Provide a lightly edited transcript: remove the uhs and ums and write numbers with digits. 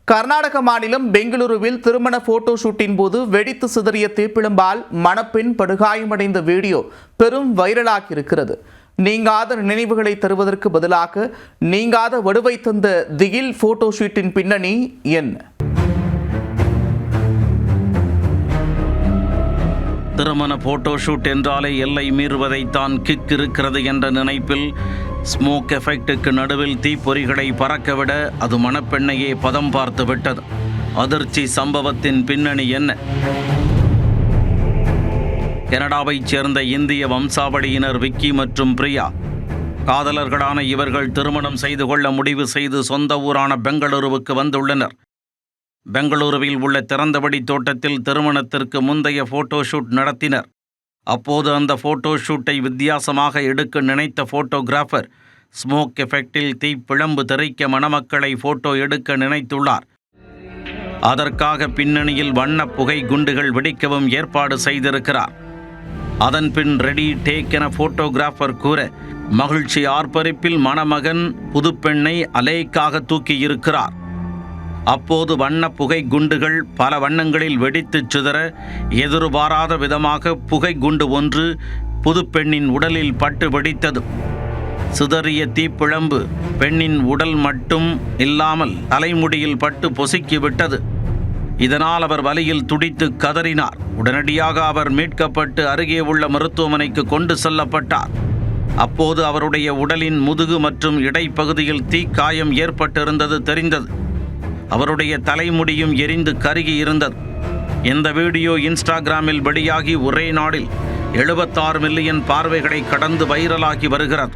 கர்நாடக மாநிலம் பெங்களூருவில் திருமண போட்டோ ஷூட்டின் போது வெடித்து சிதறிய தீப்பிழம்பால் மணப்பெண் படுகாயமடைந்த வீடியோ பெரும் வைரலாகி இருக்கிறது. நீங்காத நினைவுகளை தருவதற்கு பதிலாக நீங்காத வடுவை தந்த திகில் போட்டோ ஷூட்டின் பின்னணி என்ன? திருமண போட்டோ ஷூட் என்றாலே எல்லை மீறுவதைத்தான் கிக் இருக்கிறது என்ற நினைப்பில் ஸ்மோக் எஃபெக்டுக்கு நடுவில் தீப்பொறிகளை பறக்கவிட அது மணப்பெண்ணையே பதம் பார்த்து விட்டது. அதிர்ச்சி சம்பவத்தின் பின்னணி என்ன? கனடாவைச் சேர்ந்த இந்திய வம்சாவளியினர் விக்கி மற்றும் பிரியா காதலர்களான இவர்கள் திருமணம் செய்து கொள்ள முடிவு செய்து சொந்த ஊரான பெங்களூருவுக்கு வந்துள்ளனர். பெங்களூருவில் உள்ள திறந்தவெளி தோட்டத்தில் திருமணத்திற்கு முந்தைய போட்டோ ஷூட் நடத்தினர். அப்போது அந்த போட்டோ ஷூட்டை வித்தியாசமாக எடுக்க நினைத்த போட்டோகிராஃபர் ஸ்மோக் எஃபெக்டில் தீப்பிழம்பு தெறிக்க மணமக்களை போட்டோ எடுக்க நினைத்துள்ளார். அதற்காக பின்னணியில் வண்ண புகை குண்டுகள் வெடிக்கவும் ஏற்பாடு செய்திருக்கிறார். அதன் பின் ரெடி டேக் என போட்டோகிராஃபர் கூற மகிழ்ச்சி ஆர்ப்பரிப்பில் மணமகன் புதுப்பெண்ணை அலேக்காக தூக்கியிருக்கிறார். அப்போது வண்ண புகை குண்டுகள் பல வண்ணங்களில் வெடித்து சிதற எதிர்பாராத விதமாக புகை குண்டு ஒன்று புதுப்பெண்ணின் உடலில் பட்டு வெடித்தது. சிதறிய தீப்பிழம்பு பெண்ணின் உடல் மட்டும் இல்லாமல் தலைமுடியில் பட்டு பொசுக்கிவிட்டது. இதனால் அவர் வலியில் துடித்து கதறினார். உடனடியாக அவர் மீட்கப்பட்டு அருகே உள்ள மருத்துவமனைக்கு கொண்டு செல்லப்பட்டார். அப்போது அவருடைய உடலின் முதுகு மற்றும் இடைப்பகுதியில் தீக்காயம் ஏற்பட்டிருந்தது தெரிந்தது. அவருடைய தலைமுடியும் எரிந்து கருகி இருந்தது. இந்த வீடியோ இன்ஸ்டாகிராமில் வெளியாகி ஒரே நாளில் 76 மில்லியன் பார்வைகளை கடந்து வைரலாகி வருகிறது.